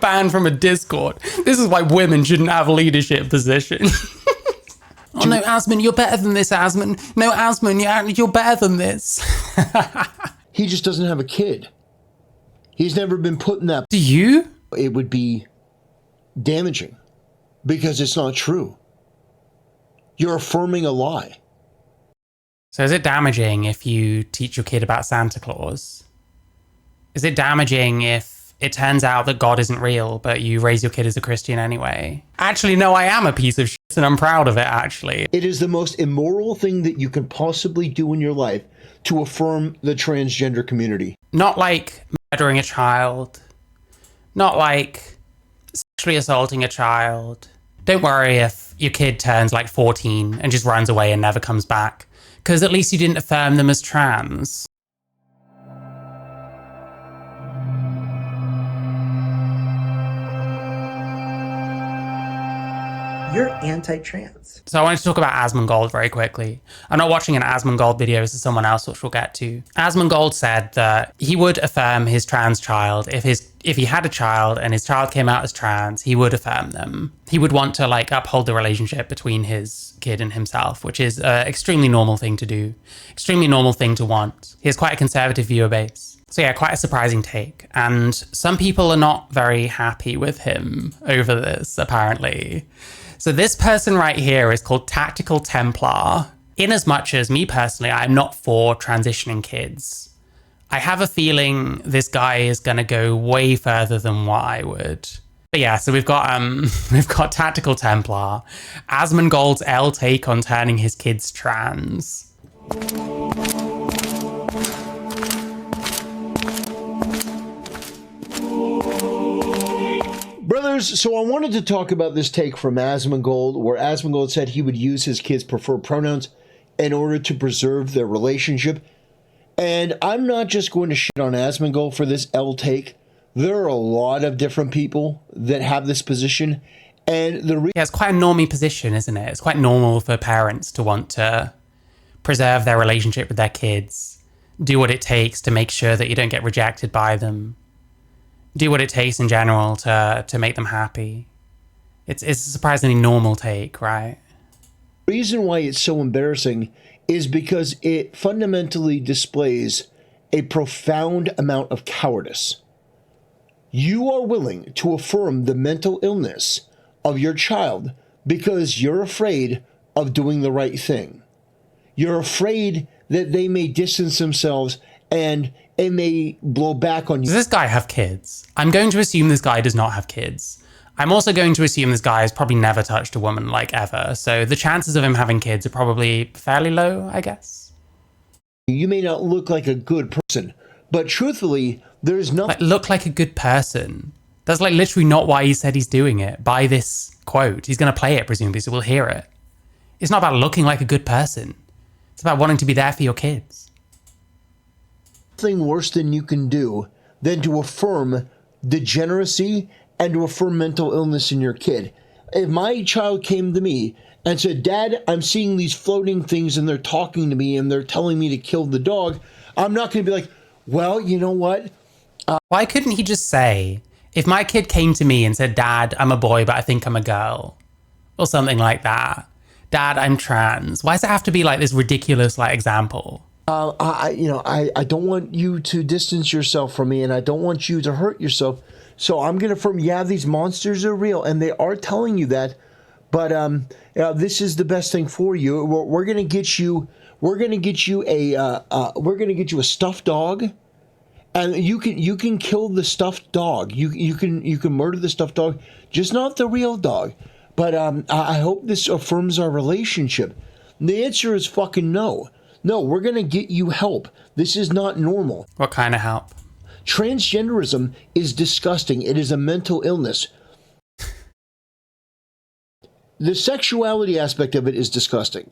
banned from a Discord. This is why women shouldn't have leadership positions. Oh no, Asmon, you're better than this, Asmon. No, Asmon, you're better than this. He just doesn't have a kid. He's never been put in that. Do you? It would be damaging because it's not true. You're affirming a lie. So is it damaging if you teach your kid about Santa Claus? Is it damaging if it turns out that God isn't real, but you raise your kid as a Christian anyway? Actually, no, I am a piece of shit and I'm proud of it, actually. It is the most immoral thing that you can possibly do in your life to affirm the transgender community. Not like murdering a child. Not like sexually assaulting a child. Don't worry if your kid turns like 14 and just runs away and never comes back, because at least you didn't affirm them as trans. You're anti-trans. So I wanted to talk about asmongold very quickly. I'm not watching an asmongold video, this is someone else, which we'll get to. Asmongold said that he would affirm his trans child if he had a child and his child came out as trans, he would affirm them. He would want to like uphold the relationship between his kid and himself, which is an extremely normal thing to do, extremely normal thing to want. He has quite a conservative viewer base. So yeah, quite a surprising take. And some people are not very happy with him over this, apparently. So this person right here is called Tactical Templar. In as much as me personally, I'm not for transitioning kids. I have a feeling this guy is going to go way further than what I would. But yeah, so we've got Tactical Templar, asmongold's L take on turning his kids trans. Brothers, so I wanted to talk about this take from asmongold, where asmongold said he would use his kids' preferred pronouns in order to preserve their relationship. And I'm not just going to shit on asmongold for this L take. There are a lot of different people that have this position. And yeah, it's quite a normie position, isn't it? It's quite normal for parents to want to preserve their relationship with their kids, do what it takes to make sure that you don't get rejected by them, do what it takes in general to make them happy. It's a surprisingly normal take, right? The reason why it's so embarrassing is because it fundamentally displays a profound amount of cowardice. You are willing to affirm the mental illness of your child because you're afraid of doing the right thing. You're afraid that they may distance themselves and it may blow back on you. Does this guy have kids? I'm going to assume this guy does not have kids. I'm also going to assume this guy has probably never touched a woman, like, ever. So the chances of him having kids are probably fairly low, I guess. You may not look like a good person, but truthfully, there's nothing... Like, look like a good person. That's like literally not why he said he's doing it. By this quote, he's going to play it, presumably, so we'll hear it. It's not about looking like a good person. It's about wanting to be there for your kids. Nothing worse than you can do than to affirm degeneracy and to affirm mental illness in your kid. If my child came to me and said, Dad, I'm seeing these floating things and they're talking to me and they're telling me to kill the dog, I'm not going to be like, well, you know what? Why couldn't he just say, if my kid came to me and said, Dad, I'm a boy, but I think I'm a girl, or something like that. Dad, I'm trans. Why does it have to be like this ridiculous like example? I don't want you to distance yourself from me and I don't want you to hurt yourself. So I'm going to affirm, yeah, these monsters are real and they are telling you that. But this is the best thing for you. We're going to get you. We're going to get you a stuffed dog, and you can kill the stuffed dog. You can murder the stuffed dog, just not the real dog. But I hope this affirms our relationship. And the answer is fucking no. No, we're going to get you help. This is not normal. What kind of help? Transgenderism is disgusting. It is a mental illness. The sexuality aspect of it is disgusting.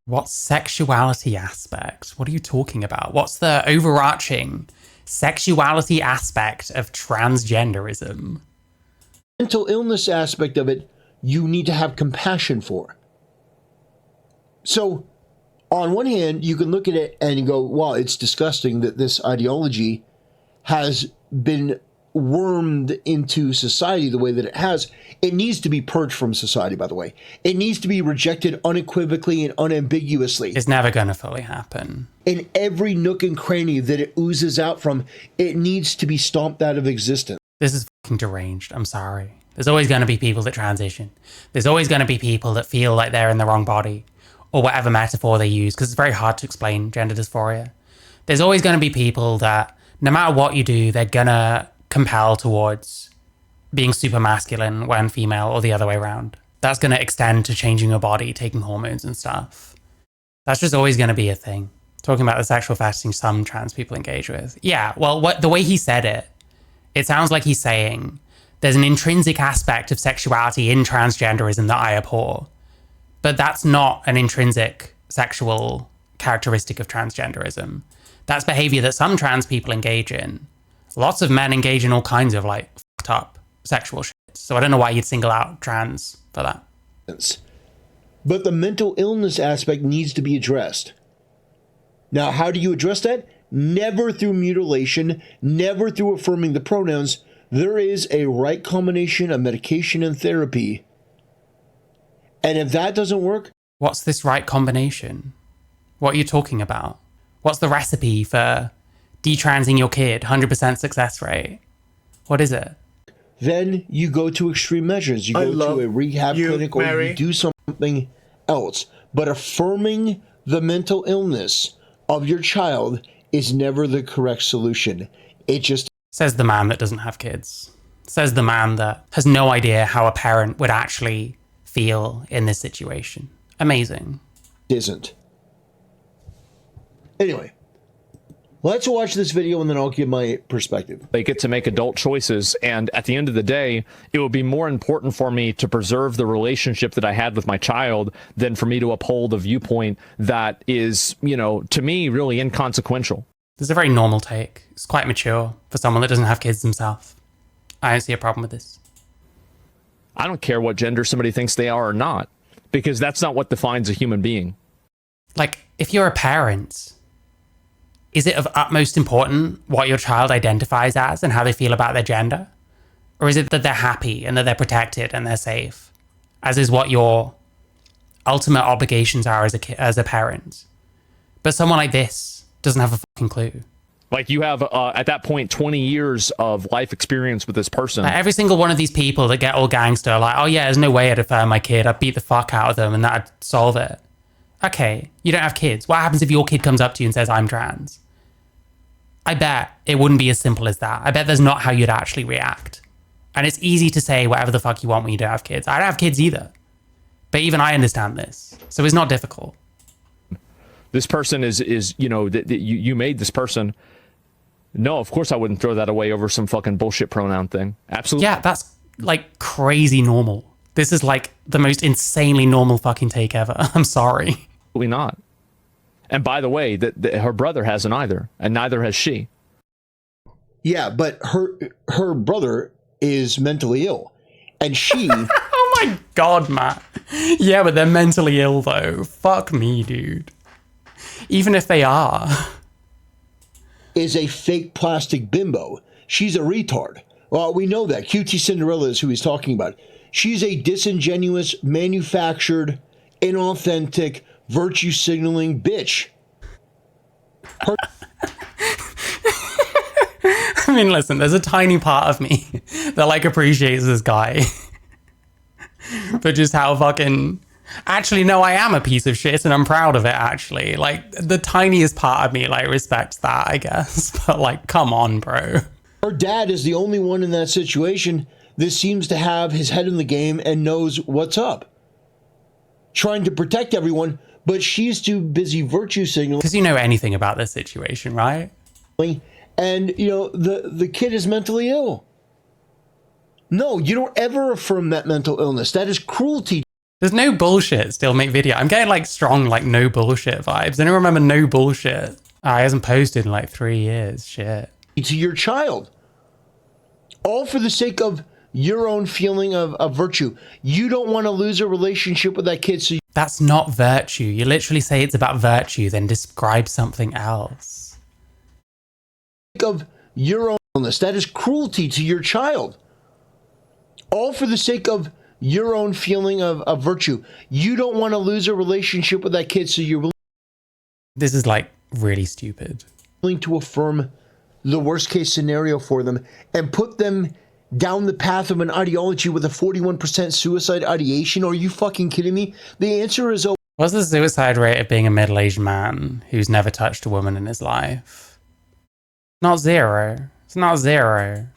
What sexuality aspect? What are you talking about? What's the overarching sexuality aspect of transgenderism? Mental illness aspect of it, you need to have compassion for. So, on one hand, you can look at it and you go, wow, it's disgusting that this ideology has been wormed into society the way that it has, it needs to be purged from society, by the way. It needs to be rejected unequivocally and unambiguously. It's never going to fully happen. In every nook and cranny that it oozes out from, it needs to be stomped out of existence. This is fucking deranged. I'm sorry. There's always going to be people that transition. There's always going to be people that feel like they're in the wrong body, or whatever metaphor they use, because it's very hard to explain gender dysphoria. There's always going to be people that, no matter what you do, they're going to compel towards being super masculine when female, or the other way around. That's going to extend to changing your body, taking hormones and stuff. That's just always going to be a thing. Talking about the sexual fetish some trans people engage with. Yeah, well, the way he said it, it sounds like he's saying there's an intrinsic aspect of sexuality in transgenderism that I abhor. But that's not an intrinsic sexual characteristic of transgenderism. That's behavior that some trans people engage in. Lots of men engage in all kinds of like fucked up sexual shit. So I don't know why you'd single out trans for that. But the mental illness aspect needs to be addressed. Now, how do you address that? Never through mutilation, never through affirming the pronouns. There is a right combination of medication and therapy. And if that doesn't work... What's this right combination? What are you talking about? What's the recipe for detransing your kid, 100% success rate? What is it? Then you go to extreme measures. You go to a rehab clinic, or you do something else. But affirming the mental illness of your child is never the correct solution. It just... Says the man that doesn't have kids. Says the man that has no idea how a parent would actually feel in this situation. Amazing. Isn't. Anyway, let's watch this video and then I'll give my perspective. They get to make adult choices, and at the end of the day, it would be more important for me to preserve the relationship that I had with my child than for me to uphold a viewpoint that is, you know, to me, really inconsequential. This is a very normal take. It's quite mature for someone that doesn't have kids themselves. I don't see a problem with this. I don't care what gender somebody thinks they are or not, because that's not what defines a human being. Like, if you're a parent, is it of utmost importance what your child identifies as and how they feel about their gender? Or is it that they're happy and that they're protected and they're safe, as is what your ultimate obligations are as a parent? But someone like this doesn't have a fucking clue. Like, you have, at that point, 20 years of life experience with this person. Like, every single one of these people that get all gangster, like, oh yeah, there's no way I'd affirm my kid. I'd beat the fuck out of them and that'd solve it. Okay, you don't have kids. What happens if your kid comes up to you and says, I'm trans? I bet it wouldn't be as simple as that. I bet there's not how you'd actually react. And it's easy to say whatever the fuck you want when you don't have kids. I don't have kids either. But even I understand this. So it's not difficult. This person is you know, you made this person. No, of course I wouldn't throw that away over some fucking bullshit pronoun thing. Absolutely. Yeah, that's like crazy normal. This is like the most insanely normal fucking take ever. I'm sorry. Absolutely not. And by the way, her brother hasn't either, and neither has she. Yeah, but her brother is mentally ill, and she... Oh my God, Matt. Yeah, but they're mentally ill though. Fuck me, dude. Even if they are... is a fake plastic bimbo. She's a retard. Well, we know that. QT Cinderella is who he's talking about. She's a disingenuous, manufactured, inauthentic, virtue signaling bitch. I mean, listen, there's a tiny part of me that like appreciates this guy. But just how fucking... Actually, no, I am a piece of shit and I'm proud of it, actually. Like, the tiniest part of me, like, respects that, I guess. But, like, come on, bro. Her dad is the only one in that situation that seems to have his head in the game and knows what's up. Trying to protect everyone, but she's too busy virtue signaling. Because you know anything about this situation, right? And, you know, the kid is mentally ill. No, you don't ever affirm that mental illness. That is cruelty. There's no bullshit still make video. I'm getting like strong, like no bullshit vibes. Anyone remember no bullshit? Oh, he hasn't posted in like 3 years. Shit. To your child. All for the sake of your own feeling of virtue. You don't want to lose a relationship with that kid. So that's not virtue. You literally say it's about virtue, then describe something else. Of your own That is cruelty to your child. All for the sake of your own feeling of virtue. You don't want to lose a relationship with that kid, so you're This is like really stupid. willing to affirm the worst case scenario for them and put them down the path of an ideology with a 41% suicide ideation. Are you fucking kidding me? The answer is What's the suicide rate of being a middle-aged man who's never touched a woman in his life? Not zero. It's not zero.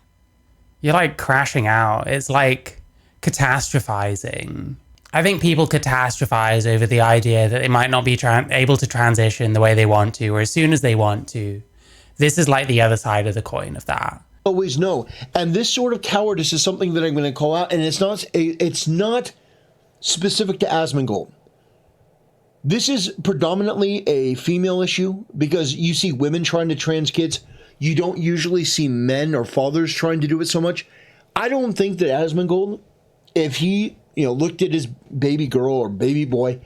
You're like crashing out. It's like catastrophizing. I think people catastrophize over the idea that they might not be able to transition the way they want to or as soon as they want to. This is like the other side of the coin of that. always no. And this sort of cowardice is something that I'm going to call out, and it's not specific to asmongold. This is predominantly a female issue because you see women trying to trans kids. You don't usually see men or fathers trying to do it so much. I don't think that asmongold, if he looked at his baby girl or baby boy,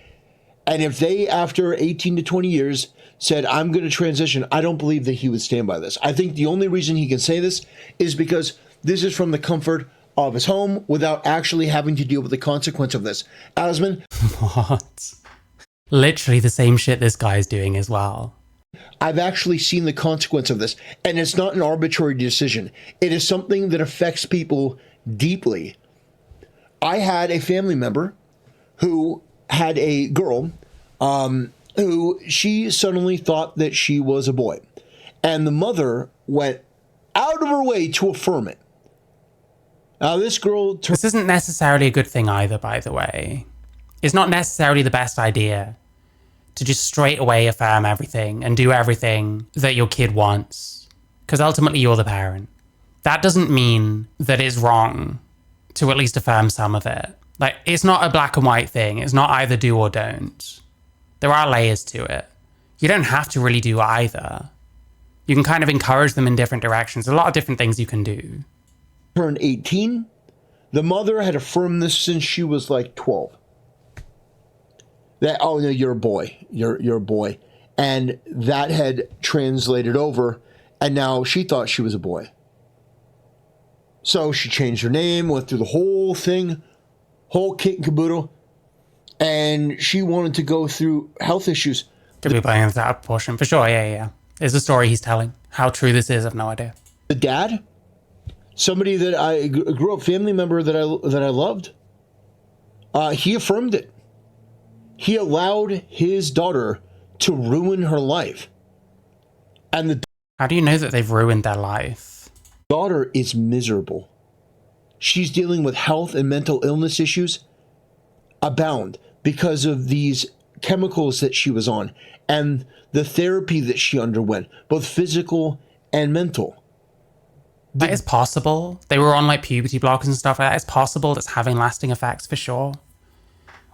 and if they, after 18 to 20 years, said, I'm going to transition, I don't believe that he would stand by this. I think the only reason he can say this is because this is from the comfort of his home without actually having to deal with the consequence of this. Asmon. What? Literally the same shit this guy's doing as well. I've actually seen the consequence of this, and it's not an arbitrary decision. It is something that affects people deeply. I had a family member who had a girl who she suddenly thought that she was a boy, and the mother went out of her way to affirm it. Now this girl This isn't necessarily a good thing either, by the way. It's not necessarily the best idea to just straight away affirm everything and do everything that your kid wants, because ultimately you're the parent. That doesn't mean that it's wrong to at least affirm some of it. Like, it's not a black and white thing. It's not either do or don't. There are layers to it. You don't have to really do either. You can kind of encourage them in different directions. There's a lot of different things you can do. turned 18. The mother had affirmed this since she was like 12. That, oh no, you're a boy. You're a boy. And that had translated over, and now she thought she was a boy. So she changed her name, went through the whole thing, whole kit and caboodle, and she wanted to go through health issues. Could be playing this out of proportion. For sure, yeah. It's a story he's telling. How true this is, I've no idea. The dad, somebody that I grew up, family member that I loved, he affirmed it. He allowed his daughter to ruin her life. And the How do you know that they've ruined their life? daughter is miserable. She's dealing with health and mental illness issues abound because of these chemicals that she was on and the therapy that she underwent, both physical and mental. That is possible. They were on like puberty blockers and stuff like that. It's possible that's having lasting effects for sure.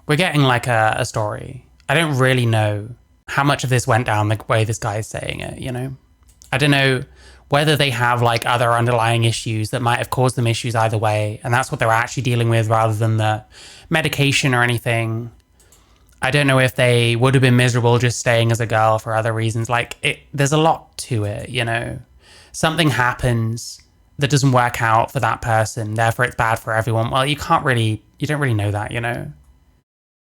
We're getting like a story. I don't really know how much of this went down the way this guy is saying it, I don't know whether they have like other underlying issues that might have caused them issues either way, and that's what they're actually dealing with rather than the medication or anything. I don't know if they would have been miserable just staying as a girl for other reasons. There's a lot to it, Something happens that doesn't work out for that person, therefore it's bad for everyone. Well, you don't really know that,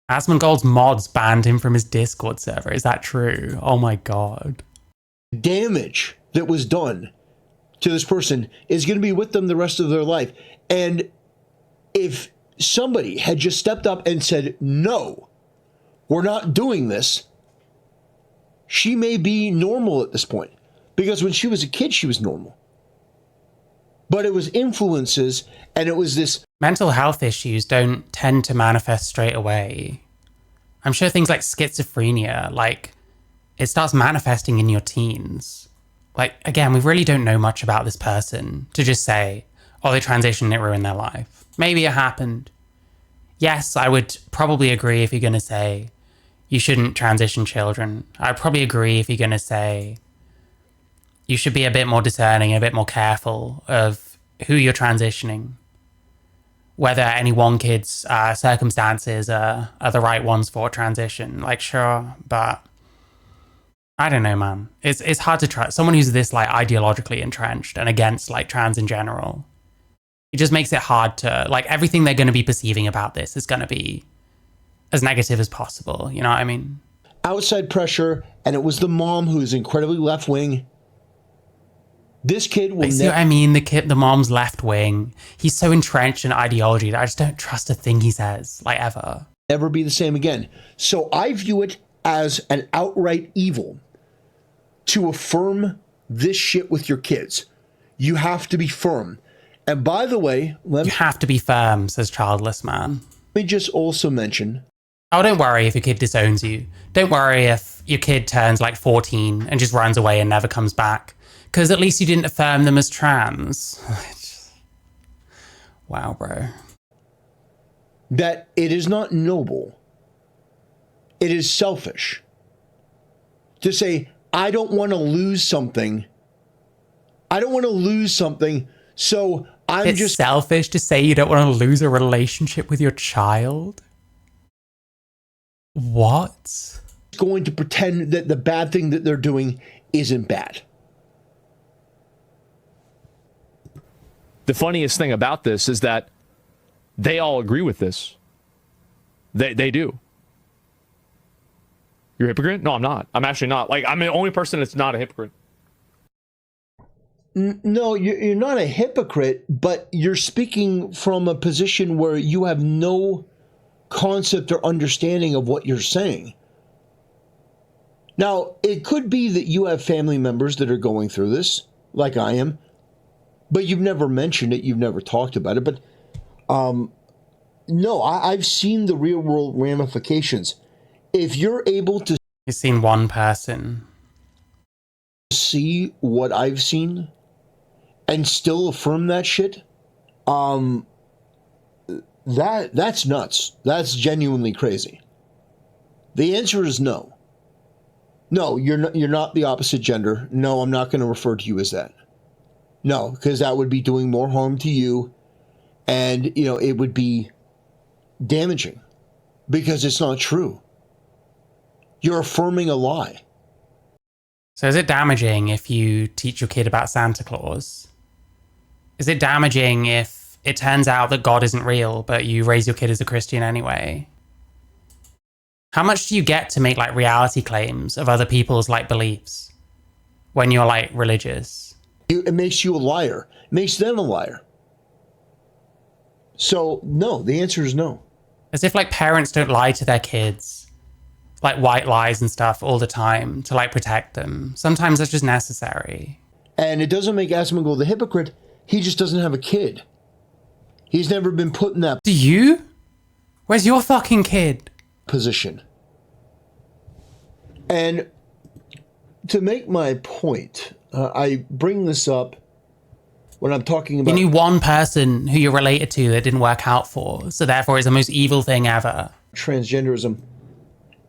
Asmongold's mods banned him from his Discord server. Is that true? Oh my god. Damage that was done to this person is going to be with them the rest of their life. And if somebody had just stepped up and said, no, we're not doing this, she may be normal at this point. Because when she was a kid, she was normal. But it was influences, and it was this. Mental health issues don't tend to manifest straight away. I'm sure things like schizophrenia, it starts manifesting in your teens. Again, we really don't know much about this person to just say, oh, they transitioned and it ruined their life. Maybe it happened. Yes, I would probably agree if you're going to say you shouldn't transition children. I'd probably agree if you're going to say you should be a bit more discerning, a bit more careful of who you're transitioning. Whether any one kid's circumstances are the right ones for transition. Sure, but I don't know, man. It's hard to trust someone who's this like ideologically entrenched and against like trans in general. It just makes it hard to like everything they're going to be perceiving about this is going to be as negative as possible. You know what I mean? Outside pressure, and it was the mom who is incredibly left wing. This kid will See what I mean? The mom's left wing. He's so entrenched in ideology that I just don't trust a thing he says, like ever. Never be the same again. So I view it as an outright evil to affirm this shit with your kids. You have to be firm. And by the way, you have to be firm, says Childless Man. Let me just also mention. Oh, don't worry if your kid disowns you. Don't worry if your kid turns like 14 and just runs away and never comes back. Because at least you didn't affirm them as trans. Wow, bro. That it is not noble. It is selfish to say, I don't want to lose something. I don't want to lose something. So it's just selfish to say you don't want to lose a relationship with your child. What? Going to pretend that the bad thing that they're doing isn't bad. The funniest thing about this is that they all agree with this. They do. You're a hypocrite? No, I'm not. I'm actually not. Like, I'm the only person that's not a hypocrite. No, you're not a hypocrite, but you're speaking from a position where you have no concept or understanding of what you're saying. Now, it could be that you have family members that are going through this, like I am, but you've never mentioned it, you've never talked about it. But no, I've seen the real world ramifications. If you're able to... You've seen one person. See what I've seen and still affirm that shit, that's nuts. That's genuinely crazy. The answer is no. No, you're not the opposite gender. No, I'm not going to refer to you as that. No, because that would be doing more harm to you, and it would be damaging because it's not true. You're affirming a lie. So is it damaging if you teach your kid about Santa Claus? Is it damaging if it turns out that God isn't real, but you raise your kid as a Christian anyway? How much do you get to make like reality claims of other people's like beliefs when you're like religious? It makes you a liar. It makes them a liar. So no, the answer is no. As if like parents don't lie to their kids, like white lies and stuff all the time to like protect them. Sometimes that's just necessary. And it doesn't make Asmongold the hypocrite. He just doesn't have a kid. He's never been put in that... Do you? Where's your fucking kid? ...position. And to make my point, I bring this up when I'm talking about... You knew one person who you're related to that didn't work out for, so therefore it's the most evil thing ever. Transgenderism.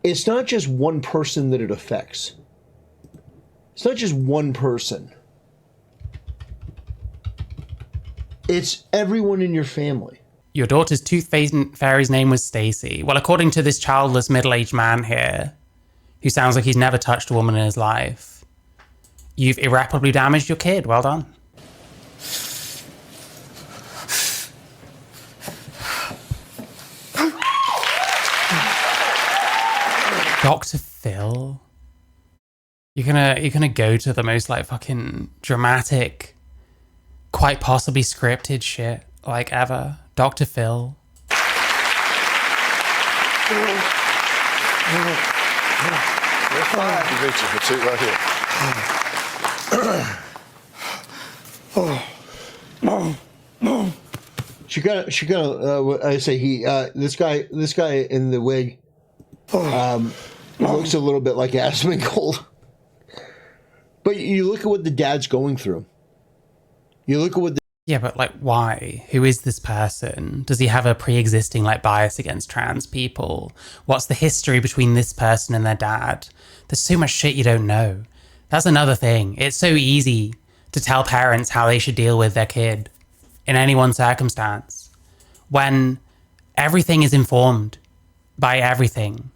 It's not just one person that it affects. It's not just one person. It's everyone in your family. Your daughter's tooth fairy's name was Stacy. Well, according to this childless middle-aged man here, who sounds like he's never touched a woman in his life, you've irreparably damaged your kid. Well done. Dr. Phil? You're gonna go to the most like fucking dramatic, quite possibly scripted shit like ever. Dr. Phil. You're fine. You reach it. It's right here. She got. I say he. This guy in the wig. Looks a little bit like Asmongold. But you look at what the dad's going through. You look at what. Yeah, but like, why? Who is this person? Does he have a pre-existing like bias against trans people? What's the history between this person and their dad? There's so much shit you don't know. That's another thing. It's so easy to tell parents how they should deal with their kid in any one circumstance when everything is informed by everything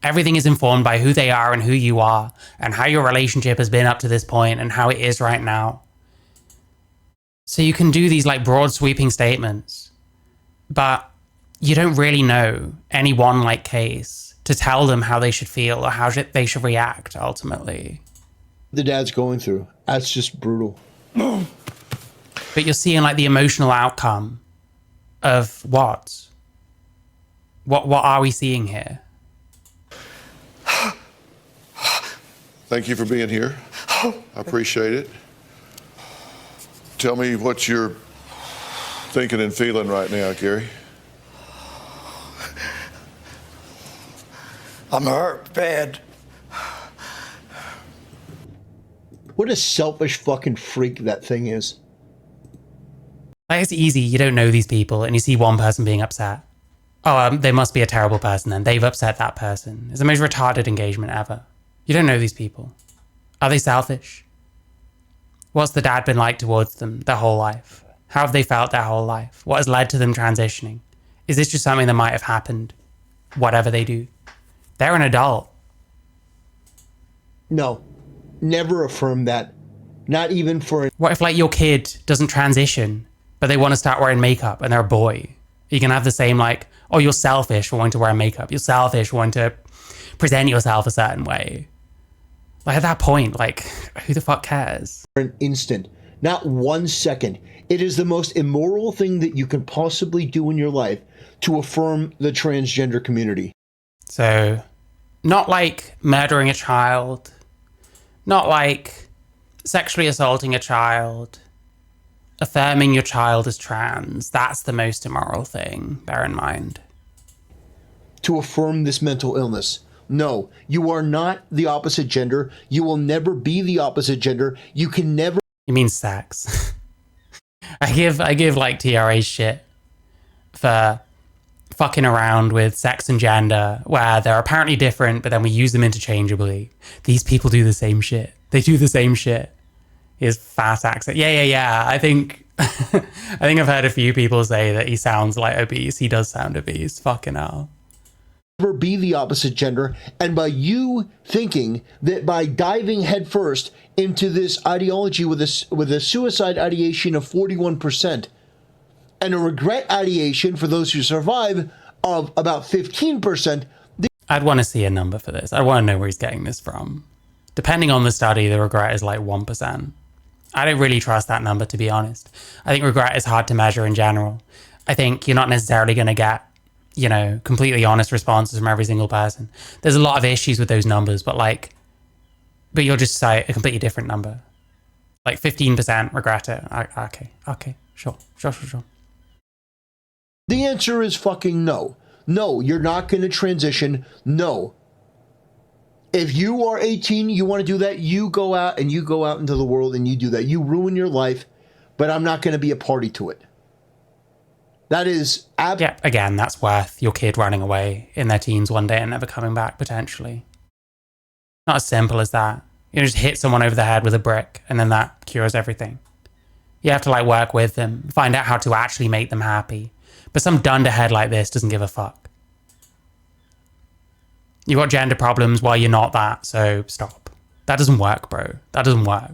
Everything is informed by who they are and who you are and how your relationship has been up to this point and how it is right now. So you can do these like broad sweeping statements, but you don't really know any one like case to tell them how they should feel or how they should react ultimately. The dad's going through. That's just brutal. But you're seeing like the emotional outcome of what? What are we seeing here? Thank you for being here. I appreciate it. Tell me what you're thinking and feeling right now, Gary. I'm hurt bad. What a selfish fucking freak that thing is. Like, it's easy. You don't know these people and you see one person being upset. Oh, they must be a terrible person then. They've upset that person. It's the most retarded engagement ever. You don't know these people. Are they selfish? What's the dad been like towards them their whole life? How have they felt their whole life? What has led to them transitioning? Is this just something that might have happened? Whatever they do. They're an adult. No, never affirm that. Not even for... What if like your kid doesn't transition, but they want to start wearing makeup and they're a boy? You can have the same like, oh, you're selfish for wanting to wear makeup. You're selfish for wanting to present yourself a certain way. Like at that point, like who the fuck cares? an instant, not 1 second. It is the most immoral thing that you can possibly do in your life to affirm the transgender community. So, not like murdering a child, not like sexually assaulting a child, affirming your child as trans. That's the most immoral thing, bear in mind. To affirm this mental illness. No, you are not the opposite gender. You will never be the opposite gender. You can never... You mean sex? I give like TRA shit for fucking around with sex and gender where they're apparently different, but then we use them interchangeably. These people do the same shit. They do the same shit. His fat accent. Yeah. I think I've heard a few people say that he sounds like obese. He does sound obese. Fucking hell. Never be the opposite gender, and by you thinking that by diving headfirst into this ideology with a suicide ideation of 41% and a regret ideation for those who survive of about 15%. I'd want to see a number for this. I want to know where he's getting this from. Depending on the study, the regret is like 1%. I don't really trust that number, to be honest. I think regret is hard to measure in general. I think you're not necessarily going to get, you know, completely honest responses from every single person. There's a lot of issues with those numbers, but you'll just cite a completely different number. Like 15% regret it. Okay, sure. The answer is fucking no. No, you're not going to transition. No. If you are 18, you want to do that, you go out into the world and you do that. You ruin your life, but I'm not going to be a party to it. That is... Yeah, again, that's worth your kid running away in their teens one day and never coming back, potentially. Not as simple as that. You just hit someone over the head with a brick and then that cures everything. You have to work with them, find out how to actually make them happy. But some dunderhead like this doesn't give a fuck. You've got gender problems while you're not that, so stop. That doesn't work, bro. That doesn't work.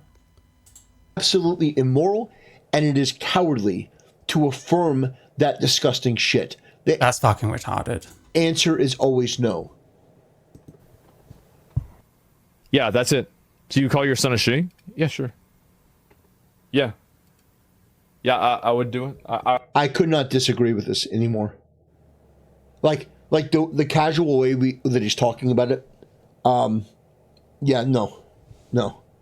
Absolutely immoral, and it is cowardly to affirm that disgusting shit. That's fucking retarded. Answer is always no. Yeah, that's it. Do you call your son a she? Yeah, sure. Yeah. Yeah, I would do it. I could not disagree with this anymore. Like the casual way that he's talking about it. Yeah, no.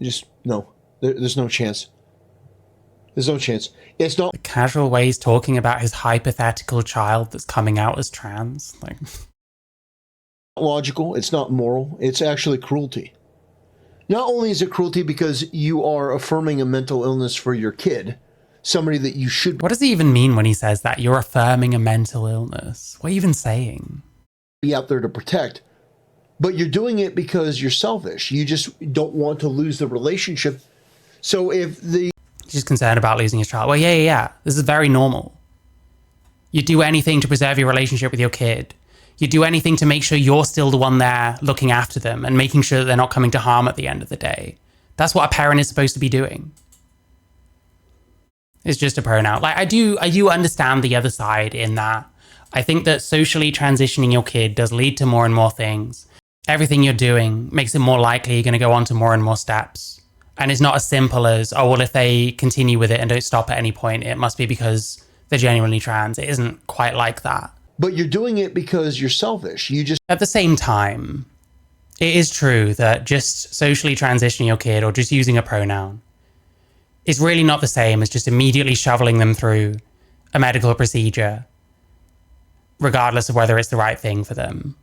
Just no. There's no chance. There's no chance. It's not the casual way he's talking about his hypothetical child that's coming out as trans. Logical. It's not moral. It's actually cruelty. Not only is it cruelty because you are affirming a mental illness for your kid, somebody that you should... What does he even mean when he says that? You're affirming a mental illness. What are you even saying? ...be out there to protect. But you're doing it because you're selfish. You just don't want to lose the relationship. So if the... He's just concerned about losing his child. Well, yeah. This is very normal. You do anything to preserve your relationship with your kid. You do anything to make sure you're still the one there looking after them and making sure that they're not coming to harm at the end of the day. That's what a parent is supposed to be doing. It's just a pronoun. Like, I do understand the other side in that. I think that socially transitioning your kid does lead to more and more things. Everything you're doing makes it more likely you're going to go on to more and more steps. And it's not as simple as, oh, well, if they continue with it and don't stop at any point, it must be because they're genuinely trans. It isn't quite like that. But you're doing it because you're selfish. You just... At the same time, it is true that just socially transitioning your kid or just using a pronoun is really not the same as just immediately shoveling them through a medical procedure, regardless of whether it's the right thing for them.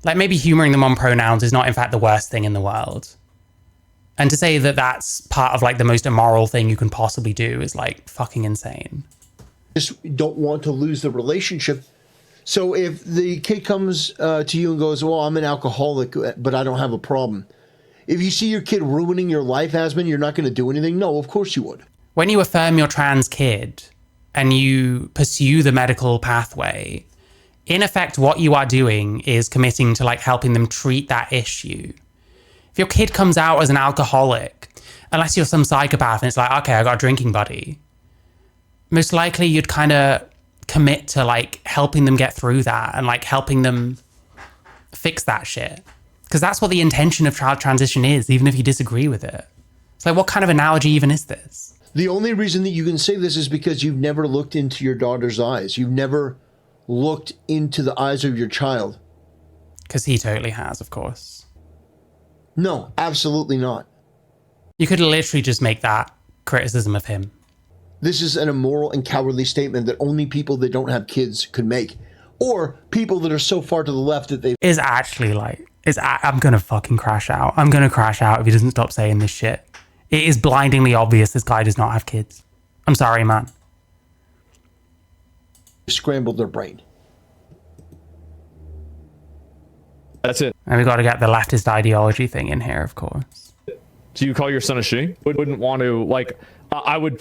Like, maybe humoring them on pronouns is not in fact the worst thing in the world. And to say that that's part of like the most immoral thing you can possibly do is like fucking insane. Just don't want to lose the relationship. So if the kid comes to you and goes, well, I'm an alcoholic, but I don't have a problem. If you see your kid ruining your life, Asmon, you're not going to do anything? No, of course you would. When you affirm your trans kid and you pursue the medical pathway, in effect, what you are doing is committing to like helping them treat that issue. If your kid comes out as an alcoholic, unless you're some psychopath and it's like, okay, I got a drinking buddy, most likely you'd kind of commit to like helping them get through that and like helping them fix that shit. Because that's what the intention of child transition is, even if you disagree with it. It's like, what kind of analogy even is this? The only reason that you can say this is because you've never looked into your daughter's eyes. You've never looked into the eyes of your child. Because he totally has, of course. No, absolutely not. You could literally just make that criticism of him. This is an immoral and cowardly statement that only people that don't have kids could make. Or people that are so far to the left that they... Is actually like... I'm gonna fucking crash out. I'm gonna crash out if he doesn't stop saying this shit. It is blindingly obvious this guy does not have kids. I'm sorry, man. Scrambled their brain. That's it. And we got to get the leftist ideology thing in here, of course. Do you call your son a she? Wouldn't want to, like, I would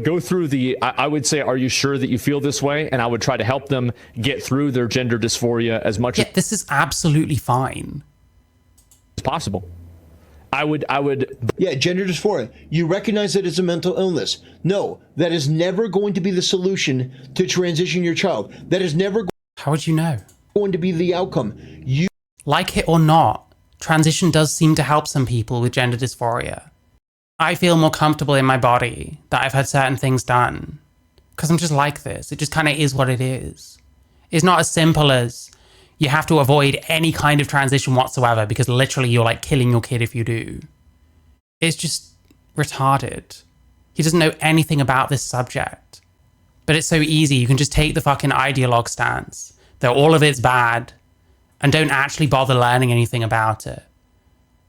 go through I would say, are you sure that you feel this way? And I would try to help them get through their gender dysphoria as much as this is absolutely fine. As possible. Yeah, gender dysphoria. You recognize that it's a mental illness. No, that is never going to be the solution to transition your child. That is never How would you know? Going to be the outcome. You... Like it or not, transition does seem to help some people with gender dysphoria. I feel more comfortable in my body that I've had certain things done because I'm just like this. It just kind of is what it is. It's not as simple as you have to avoid any kind of transition whatsoever because literally you're like killing your kid if you do. It's just retarded. He doesn't know anything about this subject. But it's so easy. You can just take the fucking ideologue stance that all of it's bad and don't actually bother learning anything about it.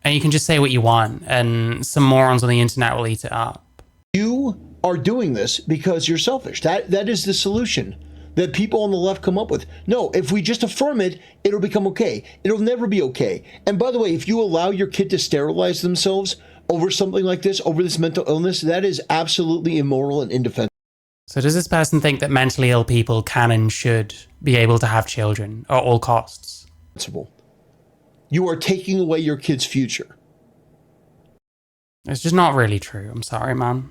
And you can just say what you want and some morons on the internet will eat it up. You are doing this because you're selfish. That is the solution that people on the left come up with. No, if we just affirm it, it'll become okay. It'll never be okay. And by the way, if you allow your kid to sterilize themselves over something like this, over this mental illness, that is absolutely immoral and indefensible. So does this person think that mentally ill people can and should be able to have children at all costs? You are taking away your kid's future. It's just not really true. I'm sorry, man.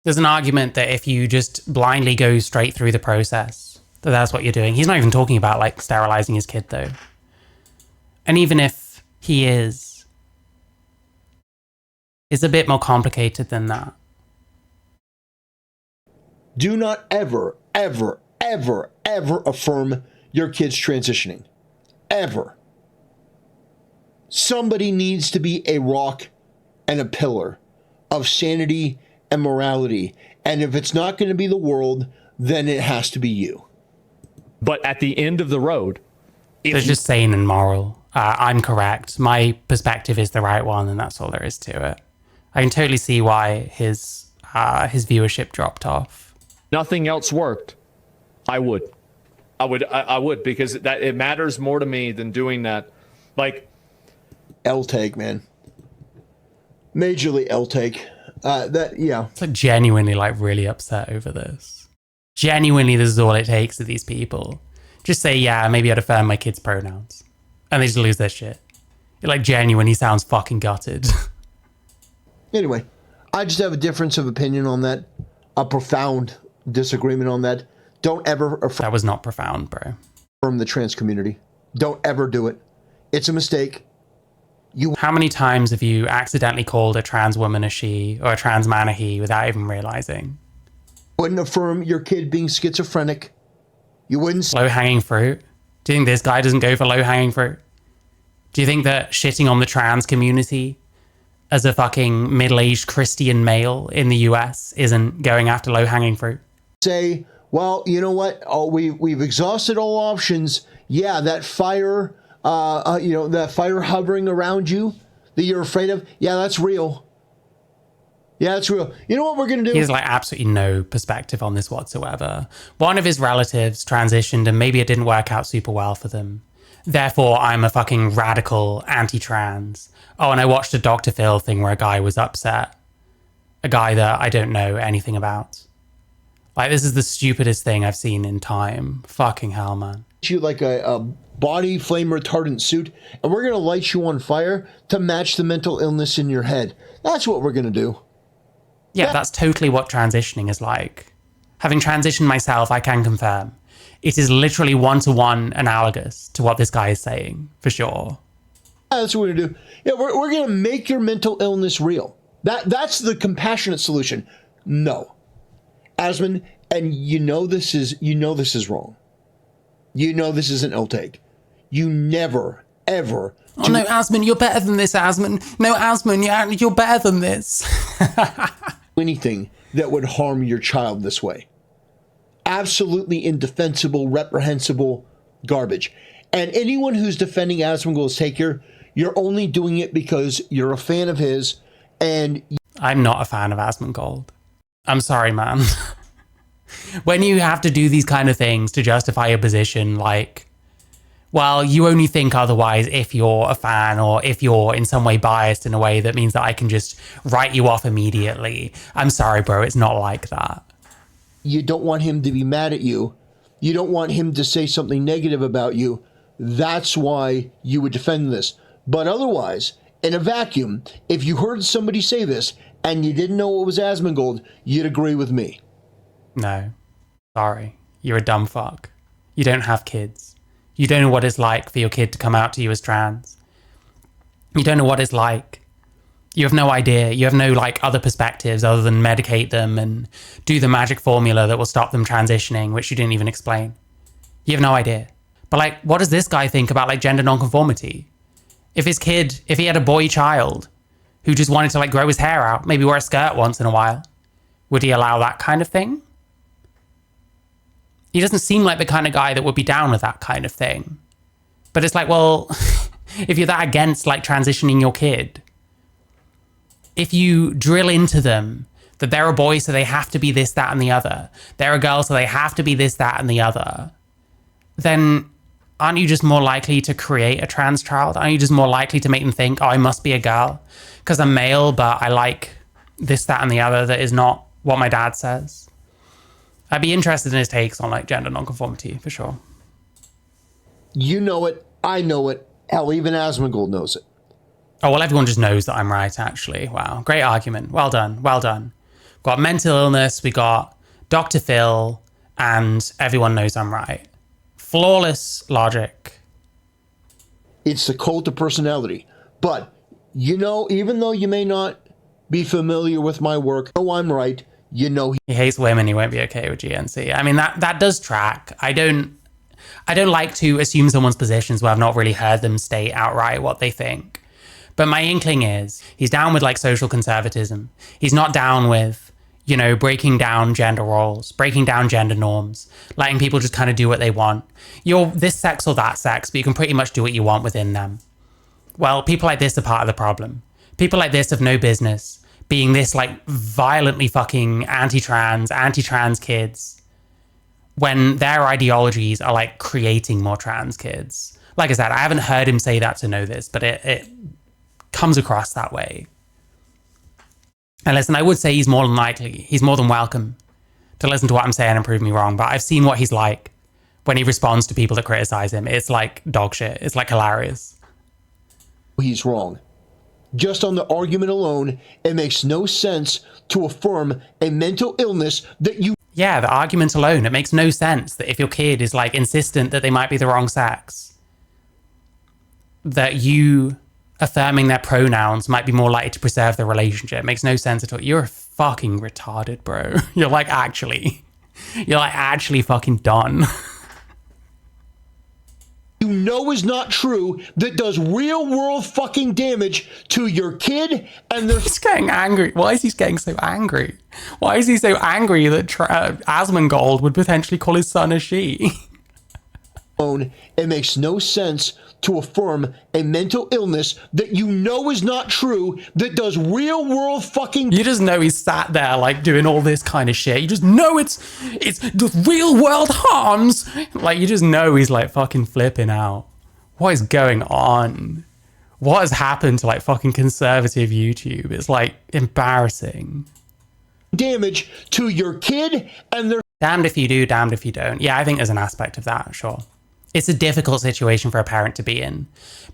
There's an argument that if you just blindly go straight through the process, that's what you're doing. He's not even talking about like sterilizing his kid though. And even if he is, it's a bit more complicated than that. Do not ever, ever, ever, ever affirm your kid's transitioning. Ever. Somebody needs to be a rock and a pillar of sanity and morality. And if it's not going to be the world, then it has to be you. But at the end of the road, they're just sane and moral. I'm correct. My perspective is the right one, and that's all there is to it. I can totally see why his viewership dropped off. Nothing else worked. I would because it matters more to me than doing that. Like L-take, man. Majorly L-take. Yeah. It's like genuinely like really upset over this. Genuinely, this is all it takes to these people. Just say, yeah, maybe I'd affirm my kids' pronouns. And they just lose their shit. Like, genuinely sounds fucking gutted. Anyway, I just have a difference of opinion on that. A profound disagreement on that. Don't ever That was not profound, bro. affirm the trans community. Don't ever do it. It's a mistake. How many times have you accidentally called a trans woman a she or a trans man a he without even realizing? Wouldn't affirm your kid being schizophrenic. You wouldn't. Low-hanging fruit? Do you think this guy doesn't go for low-hanging fruit? Do you think that shitting on the trans community as a fucking middle-aged Christian male in the US isn't going after low-hanging fruit? Say, well, you know what? Oh, we've exhausted all options. Yeah, that fire, that fire hovering around you that you're afraid of. Yeah, that's real. Yeah, that's real. You know what we're going to do? He has like absolutely no perspective on this whatsoever. One of his relatives transitioned and maybe it didn't work out super well for them. Therefore, I'm a fucking radical anti-trans. Oh, and I watched a Dr. Phil thing where a guy was upset. A guy that I don't know anything about. Like, this is the stupidest thing I've seen in time. Fucking hell, man. You like a body flame retardant suit, and we're going to light you on fire to match the mental illness in your head. That's what we're going to do. Yeah, that's totally what transitioning is like. Having transitioned myself, I can confirm. It is literally one-to-one analogous to what this guy is saying, for sure. Yeah, that's what we're going to do. Yeah, we're going to make your mental illness real. That's the compassionate solution. No. Asmon, and you know this is wrong. You know this is an ill-take. You never, ever... Oh no, Asmon, you're better than this, Asmon. No, Asmon, you're better than this. anything that would harm your child this way. Absolutely indefensible, reprehensible garbage. And anyone who's defending asmongold's taker, you're only doing it because you're a fan of his and... I'm not a fan of asmongold. I'm sorry, man. When you have to do these kind of things to justify your position, like, well, you only think otherwise if you're a fan or if you're in some way biased in a way that means that I can just write you off immediately. I'm sorry, bro. It's not like that. You don't want him to be mad at you. You don't want him to say something negative about you. That's why you would defend this. But otherwise, in a vacuum, if you heard somebody say this and you didn't know it was asmongold, you'd agree with me. No. Sorry. You're a dumb fuck. You don't have kids. You don't know what it's like for your kid to come out to you as trans. You don't know what it's like. You have no idea. You have no, like, other perspectives other than medicate them and do the magic formula that will stop them transitioning, which you didn't even explain. You have no idea. But, like, what does this guy think about, like, gender nonconformity? If his kid, if he had a boy child who just wanted to, like, grow his hair out, maybe wear a skirt once in a while, would he allow that kind of thing? He doesn't seem like the kind of guy that would be down with that kind of thing. But it's like, well, if you're that against, like, transitioning your kid, if you drill into them that they're a boy so they have to be this, that, and the other, they're a girl so they have to be this, that, and the other, then aren't you just more likely to create a trans child? Aren't you just more likely to make them think, oh, I must be a girl because I'm male, but I like this, that, and the other that is not what my dad says? I'd be interested in his takes on, like, gender nonconformity, for sure. You know it. I know it. Hell, even asmongold knows it. Oh, well, everyone just knows that I'm right, actually. Wow. Great argument. Well done. Well done. Got mental illness. We got Dr. Phil. And everyone knows I'm right. Flawless logic. It's the cult of personality. But, you know, even though you may not be familiar with my work, know I'm right. You know he hates women. He won't be okay with GNC. I mean, that does track. I don't like to assume someone's positions where I've not really heard them state outright what they think. But my inkling is he's down with, like, social conservatism. He's not down with, you know, breaking down gender roles, breaking down gender norms, letting people just kind of do what they want. You're this sex or that sex, but you can pretty much do what you want within them. Well, people like this are part of the problem. People like this have no business being this, like, violently fucking anti-trans kids when their ideologies are, like, creating more trans kids. Like I said, I haven't heard him say that to know this, but it comes across that way. And listen, I would say he's more than welcome to listen to what I'm saying and prove me wrong, but I've seen what he's like when he responds to people that criticize him. It's like dog shit. It's like hilarious. He's wrong. Just on the argument alone, it makes no sense to affirm a mental illness that you... Yeah, the argument alone, it makes no sense that if your kid is like insistent that they might be the wrong sex, that you affirming their pronouns might be more likely to preserve the relationship. It makes no sense at all. You're fucking retarded, bro. You're like actually fucking done. You know is not true, that does real world fucking damage to your kid and their... He's getting angry. Why is he getting so angry? Why is he so angry that Asmongold would potentially call his son a she? It makes no sense to affirm a mental illness that you know is not true, that does real world fucking... You just know he's sat there like doing all this kind of shit. You just know it's the real world harms. Like you just know he's like fucking flipping out. What is going on? What has happened to like fucking conservative YouTube? It's like embarrassing. Damage to your kid and their... Damned if you do, damned if you don't. Yeah, I think there's an aspect of that, sure. It's a difficult situation for a parent to be in.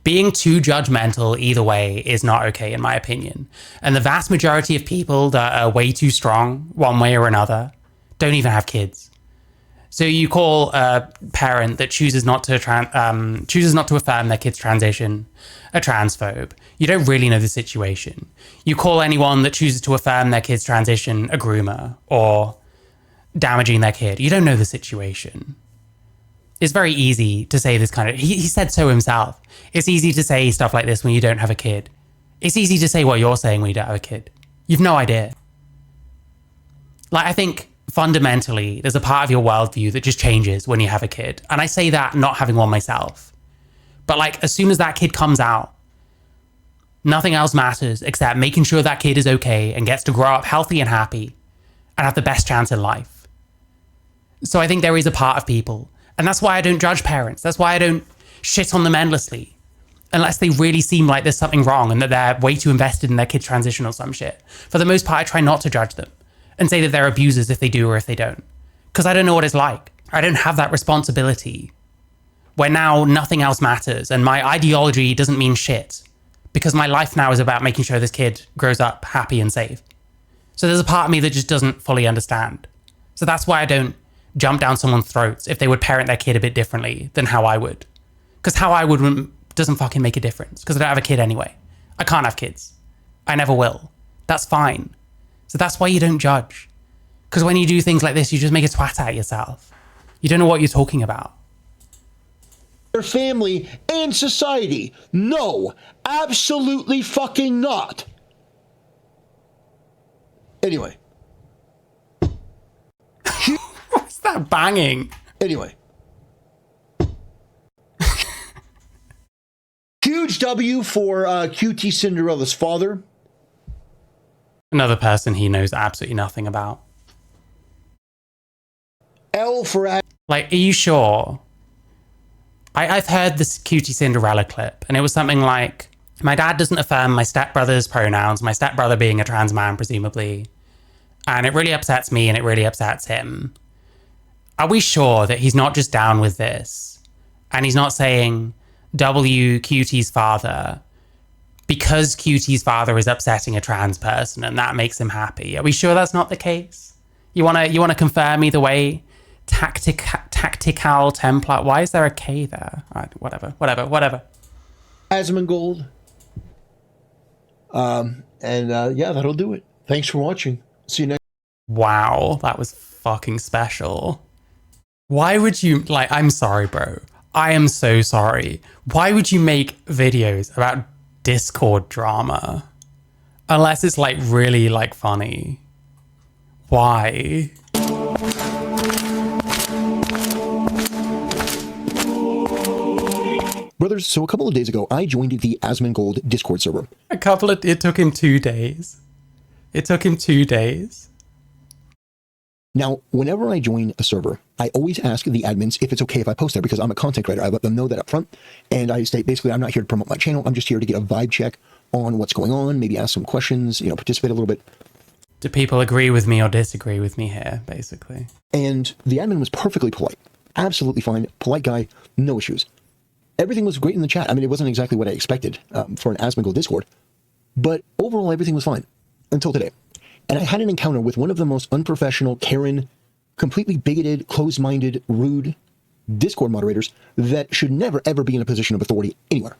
Being too judgmental either way is not okay, in my opinion. And the vast majority of people that are way too strong, one way or another, don't even have kids. So you call a parent that chooses not to affirm their kid's transition a transphobe. You don't really know the situation. You call anyone that chooses to affirm their kid's transition a groomer or damaging their kid. You don't know the situation. It's very easy to say this kind of... He said so himself. It's easy to say stuff like this when you don't have a kid. It's easy to say what you're saying when you don't have a kid. You've no idea. Like, I think fundamentally, there's a part of your worldview that just changes when you have a kid. And I say that not having one myself. But like, as soon as that kid comes out, nothing else matters except making sure that kid is okay and gets to grow up healthy and happy and have the best chance in life. So I think there is a part of people... And that's why I don't judge parents. That's why I don't shit on them endlessly. Unless they really seem like there's something wrong and that they're way too invested in their kid's transition or some shit. For the most part, I try not to judge them and say that they're abusers if they do or if they don't. Because I don't know what it's like. I don't have that responsibility where now nothing else matters and my ideology doesn't mean shit. Because my life now is about making sure this kid grows up happy and safe. So there's a part of me that just doesn't fully understand. So that's why I don't jump down someone's throats if they would parent their kid a bit differently than how I would. Because how I would doesn't fucking make a difference. Because I don't have a kid anyway. I can't have kids. I never will. That's fine. So that's why you don't judge. Because when you do things like this, you just make a twat out of yourself. You don't know what you're talking about. Their family and society. No, absolutely fucking not. Anyway. What's that banging? Anyway. Huge W for QT Cinderella's father. Another person he knows absolutely nothing about. L for... Like, are you sure? I've heard this Cutie Cinderella clip, and it was something like, my dad doesn't affirm my stepbrother's pronouns, my stepbrother being a trans man, presumably, and it really upsets me and it really upsets him. Are we sure that he's not just down with this, and he's not saying W Cutie's father because Cutie's father is upsetting a trans person and that makes him happy? Are we sure that's not the case? You wanna confirm either way? Tactikal templar. Why is there a K there? Right, whatever. Asmongold. Yeah, that'll do it. Thanks for watching. See you next. Wow, that was fucking special. Why would you, like, I'm sorry, bro. I am so sorry. Why would you make videos about Discord drama? Unless it's, like, really, like, funny. Why? Brothers, so a couple of days ago, I joined the Asmongold Discord server. It took him 2 days. It took him 2 days. Now, whenever I join a server, I always ask the admins if it's okay if I post there because I'm a content creator. I let them know that up front. And I state, basically, I'm not here to promote my channel. I'm just here to get a vibe check on what's going on, maybe ask some questions, participate a little bit. Do people agree with me or disagree with me here, basically? And the admin was perfectly polite. absolutely fine, polite guy, no issues. Everything was great in the chat. I mean, it wasn't exactly what I expected for an asmongold Discord, but overall everything was fine until today. And I had an encounter with one of the most unprofessional, Karen, completely bigoted, closed-minded, rude Discord moderators that should never, ever be in a position of authority anywhere.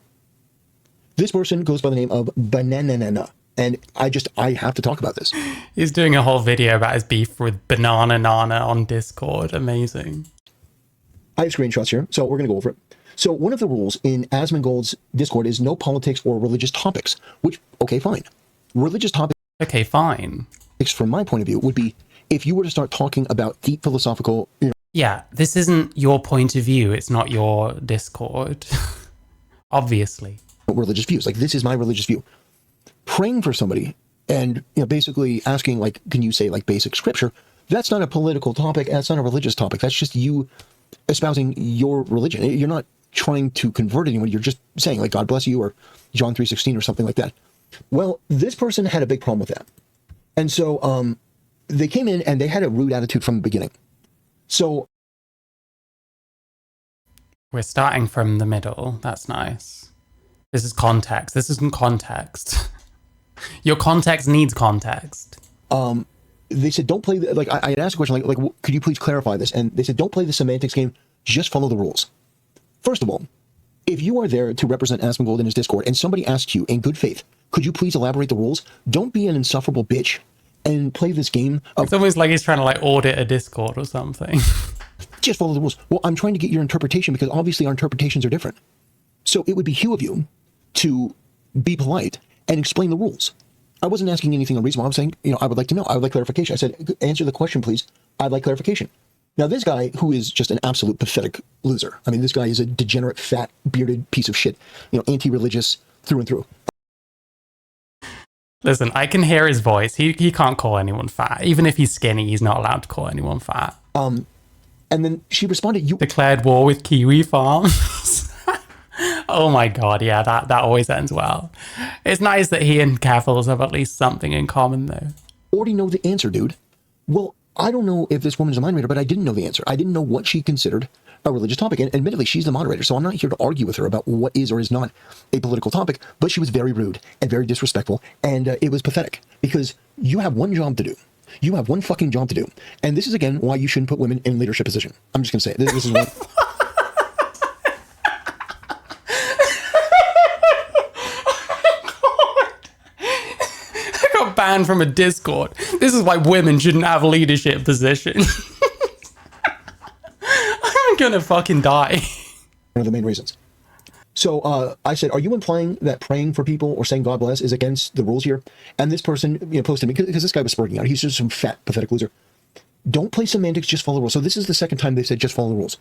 This person goes by the name of Banana, and I have to talk about this. He's doing a whole video about his beef with Banana Nana on Discord. Amazing. I have screenshots here, so we're going to go over it. So one of the rules in asmongold's Discord is no politics or religious topics, which, okay, fine. Religious topics, Okay, fine. from my point of view, would be if you were to start talking about deep philosophical, Yeah, this isn't your point of view. It's not your Discord. Obviously. religious views. Like, this is my religious view. Praying for somebody and, basically asking, like, can you say, like, basic scripture? That's not a political topic. That's not a religious topic. That's just you espousing your religion. You're not trying to convert anyone. You're just saying, like, God bless you, or John 3:16 or something like that. Well, this person had a big problem with that. And so they came in and they had a rude attitude from the beginning. So We're starting from the middle. That's nice. This is context. This isn't context. Your context needs context. they said, don't play, like, I had asked a question, like, could you please clarify this? And they said, don't play the semantics game, just follow the rules. First of all, if you are there to represent asmongold in his Discord and somebody asks you in good faith, could you please elaborate the rules? Don't be an insufferable bitch and play this game of... It's almost like he's trying to, like, audit a Discord or something. Just follow the rules. Well, I'm trying to get your interpretation because obviously our interpretations are different. So it would be hue of you to be polite and explain the rules. I wasn't asking anything unreasonable. I was saying, I would like to know. I would like clarification. I said, answer the question, please. I'd like clarification. Now, this guy, who is just an absolute pathetic loser. I mean, this guy is a degenerate, fat, bearded piece of shit. Anti-religious through and through. Listen, I can hear his voice. He can't call anyone fat. Even if he's skinny, he's not allowed to call anyone fat. And then she responded, you... Declared war with Kiwi Farms. Oh my god, yeah, that always ends well. It's nice that he and Keffels have at least something in common, though. Already know the answer, dude. Well, I don't know if this woman's a mind reader, but I didn't know the answer. I didn't know what she considered a religious topic. And admittedly, she's the moderator, so I'm not here to argue with her about what is or is not a political topic, but she was very rude and very disrespectful, and it was pathetic, because you have one job to do. You have one fucking job to do. And this is, again, why you shouldn't put women in leadership position. I'm just going to say it. This is why... Banned from a Discord. This is why women shouldn't have leadership positions. I'm gonna fucking die. One of the main reasons. So I said, are you implying that praying for people or saying God bless is against the rules here? And this person posted me, because this guy was sparking out. He's just some fat, pathetic loser. Don't play semantics, just follow the rules. So this is the second time they've said just follow the rules.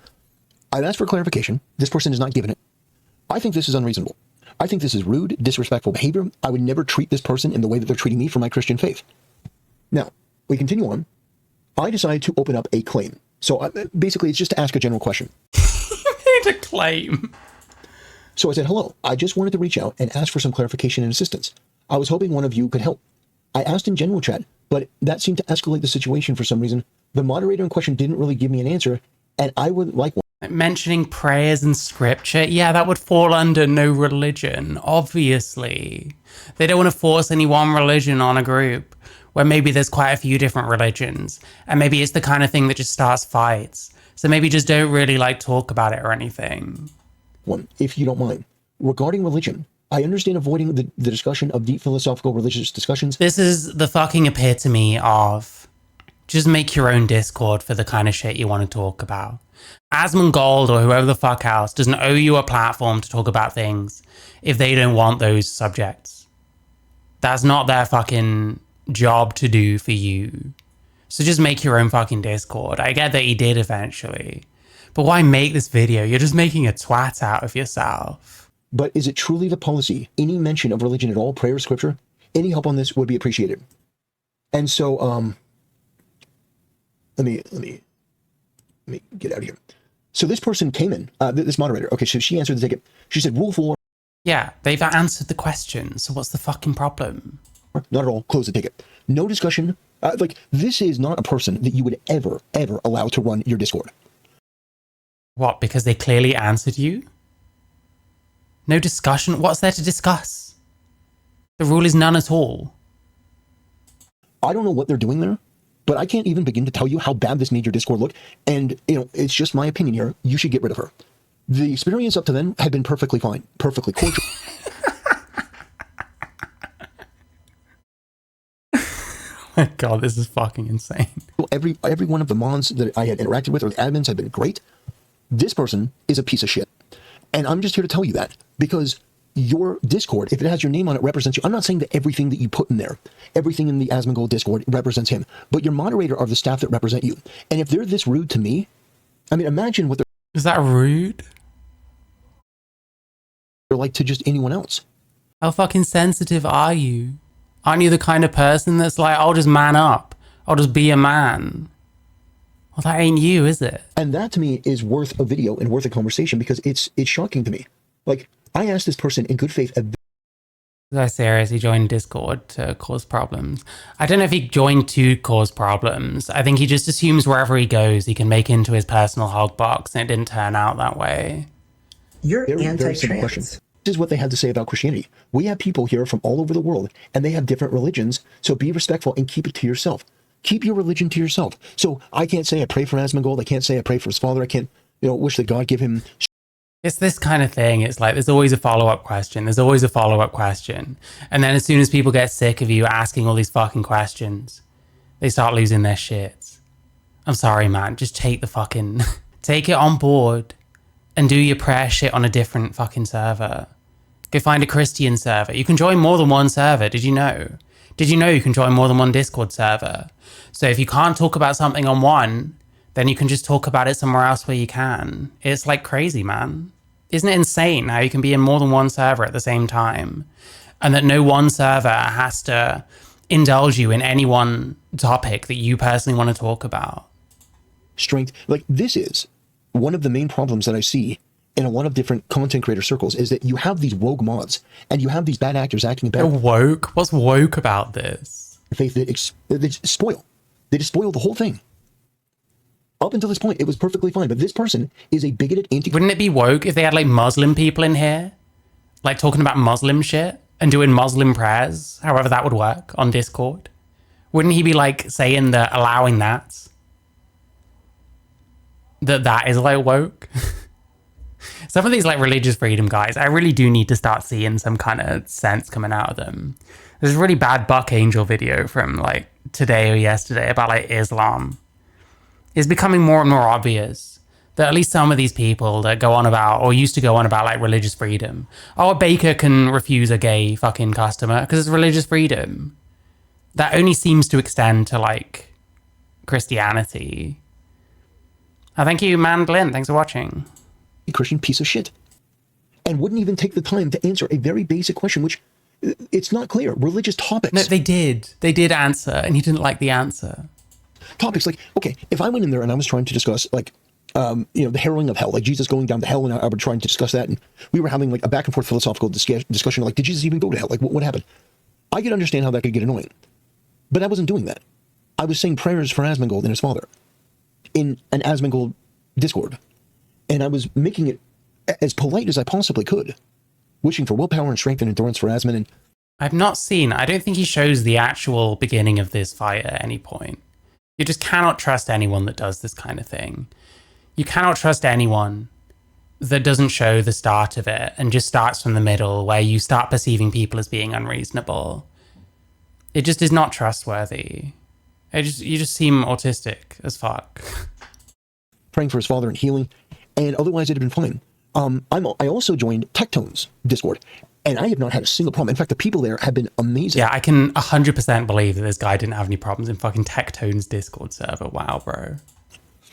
I've asked for clarification. This person is not giving it. I think this is unreasonable. I think this is rude, disrespectful behavior. I would never treat this person in the way that they're treating me for my Christian faith. Now, we continue on. I decided to open up a claim. So basically, it's just to ask a general question. Made a claim. So I said, hello, I just wanted to reach out and ask for some clarification and assistance. I was hoping one of you could help. I asked in general chat, but that seemed to escalate the situation for some reason. The moderator in question didn't really give me an answer, and I would like one. Mentioning prayers and scripture, yeah, that would fall under no religion, obviously. They don't want to force any one religion on a group where maybe there's quite a few different religions, and maybe it's the kind of thing that just starts fights. So maybe just don't really talk about it or anything. One, if you don't mind. Regarding religion, I understand avoiding the discussion of deep philosophical religious discussions. This is the fucking epitome of just make your own Discord for the kind of shit you want to talk about. Asmongold or whoever the fuck else doesn't owe you a platform to talk about things if they don't want those subjects. That's not their fucking job to do for you. So just make your own fucking Discord. I get that he did eventually, but why make this video? You're just making a twat out of yourself. But is it truly the policy? Any mention of religion at all, prayer, scripture? Any help on this would be appreciated. And so, let me get out of here. So this person came in, this moderator. Okay, so she answered the ticket. She said, rule 4. Yeah, they've answered the question, so what's the fucking problem? Not at all. Close the ticket. No discussion. This is not a person that you would ever allow to run your Discord. What, because they clearly answered you? No discussion? What's there to discuss? The rule is none at all. I don't know what they're doing there, but I can't even begin to tell you how bad this made your Discord look. And, you know, it's just my opinion here. You should get rid of her. The experience up to then had been perfectly fine, perfectly cordial. My God, this is fucking insane. Every one of the mods that I had interacted with or the admins had been great. This person is a piece of shit. And I'm just here to tell you that because your Discord, if it has your name on it, represents you. I'm not saying that everything that you put in there, everything in the Asmongold Discord represents him, but your moderator are the staff that represent you. And if they're this rude to me, I mean, imagine what Is that rude? they're like to just anyone else. How fucking sensitive are you? Aren't you the kind of person that's like, I'll just man up. I'll just be a man. Well, that ain't you, is it? And that to me is worth a video and worth a conversation because it's shocking to me. Like, I asked this person in good faith. I seriously joined Discord to cause problems. I don't know if he joined to cause problems. I think he just assumes wherever he goes, he can make into his personal hog box, and it didn't turn out that way. You're Very simple question. anti-trans. This is what they had to say about Christianity. We have people here from all over the world, and they have different religions. So be respectful and keep it to yourself. Keep your religion to yourself. So I can't say I pray for Asmongold. I can't say I pray for his father. I can't, you know, wish that God give him. It's this kind of thing. It's like there's always a follow-up question. There's always a follow-up question. And then as soon as people get sick of you asking all these fucking questions, they start losing their shit. I'm sorry, man. Just take the fucking... take it on board and do your prayer shit on a different fucking server. Go find a Christian server. You can join more than one server. Did you know? Did you know you can join more than one Discord server? So if you can't talk about something on one, then you can just talk about it somewhere else where you can. It's like crazy, man. Isn't it insane how you can be in more than one server at the same time? And that no one server has to indulge you in any one topic that you personally want to talk about. Strength. Like, this is one of the main problems that I see in a lot of different content creator circles is that you have these rogue mods and you have these bad actors acting bad. Woke? What's woke about this? Faith that they just spoil. They just spoil the whole thing. Up until this point, it was perfectly fine. But this person is a bigoted anti. Wouldn't it be woke if they had like Muslim people in here? Like talking about Muslim shit and doing Muslim prayers, however that would work on Discord? Wouldn't he be like saying that, allowing that? That is like woke? Some of these like religious freedom guys, I really do need to start seeing some kind of sense coming out of them. There's a really bad Buck Angel video from like today or yesterday about like Islam. It's becoming more and more obvious that at least some of these people that go on about, or used to go on about like religious freedom. Oh, a baker can refuse a gay fucking customer because it's religious freedom. That only seems to extend to like Christianity. Thank you, Man Glint. Thanks for watching. Christian piece of shit. And wouldn't even take the time to answer a very basic question, which it's not clear. Religious topics. No, they did. They did answer, and he didn't like the answer. Topics like, okay, if I went in there and I was trying to discuss like, you know, the harrowing of hell, like Jesus going down to hell, and I were trying to discuss that, and we were having like a back and forth philosophical discussion, like, did Jesus even go to hell? Like, what happened? I could understand how that could get annoying, but I wasn't doing that. I was saying prayers for Asmongold and his father in an Asmongold Discord, and I was making it as polite as I possibly could, wishing for willpower and strength and endurance for Asmon. And I've not seen, I don't think he shows the actual beginning of this fight at any point. You just cannot trust anyone that does this kind of thing. You cannot trust anyone that doesn't show the start of it and just starts from the middle where you start perceiving people as being unreasonable. It just is not trustworthy. You just seem autistic as fuck. praying for his father and healing, and otherwise it had been fine. I also joined Tectone's Discord, and I have not had a single problem. In fact, the people there have been amazing. Yeah, I can 100% believe that this guy didn't have any problems in fucking Tectone's Discord server. Wow, bro.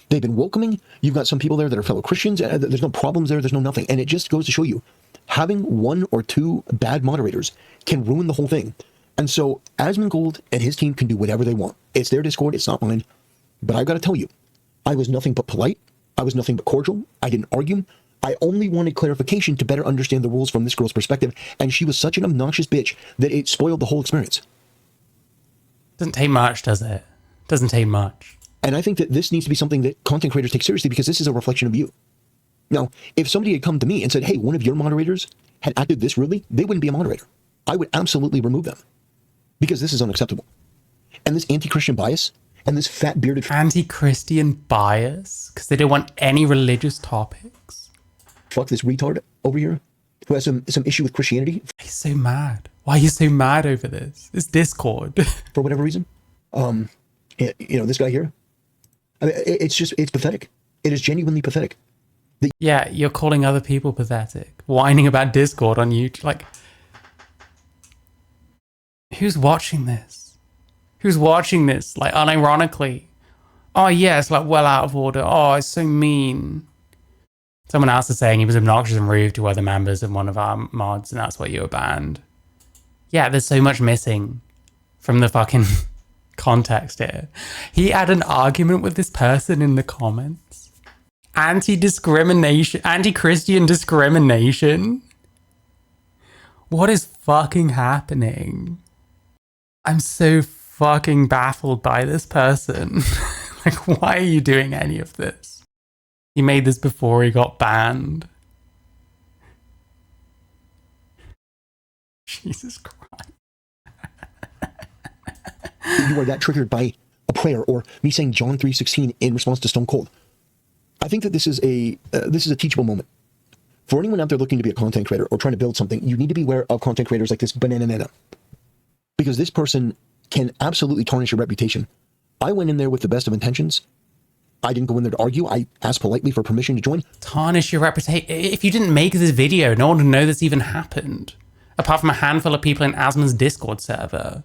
They've been welcoming. You've got some people there that are fellow Christians. There's no problems there. There's no nothing. And it just goes to show you, having one or two bad moderators can ruin the whole thing. And so Asmongold and his team can do whatever they want. It's their Discord. It's not mine. But I've got to tell you, I was nothing but polite. I was nothing but cordial. I didn't argue. I only wanted clarification to better understand the rules from this girl's perspective. And she was such an obnoxious bitch that it spoiled the whole experience. Doesn't take much, does it? Doesn't take much. And I think that this needs to be something that content creators take seriously, because this is a reflection of you. Now, if somebody had come to me and said, hey, one of your moderators had acted this rudely, they wouldn't be a moderator. I would absolutely remove them because this is unacceptable. And this anti-Christian bias and this fat bearded Anti-Christian bias because they don't want any religious topics. fuck, this retard over here who has some issue with Christianity He's so mad. Why are you so mad over this? It's Discord. for whatever reason. This guy here. I mean, it's pathetic. It is genuinely pathetic. Yeah, you're calling other people pathetic. Whining about Discord on YouTube. Like, who's watching this? Who's watching this? Like, unironically. Oh, yeah, it's like well out of order. Oh, it's so mean. Someone else is saying he was obnoxious and rude to other members of one of our mods, and that's why you were banned. Yeah, there's so much missing from the fucking context here. He had an argument with this person in the comments. Anti-discrimination, anti-Christian discrimination. What is fucking happening? I'm so fucking baffled by this person. Like, why are you doing any of this? He made this before he got banned. Jesus Christ. You are that triggered by a prayer or me saying John 3:16 in response to Stone Cold. I think that this is a teachable moment. For anyone out there looking to be a content creator or trying to build something, you need to be aware of content creators like this banana nana. Because this person can absolutely tarnish your reputation. I went in there with the best of intentions. I didn't go in there to argue. I asked politely for permission to join. Tarnish your reputation. If you didn't make this video, no one would know this even happened. Apart from a handful of people in Asmon's Discord server.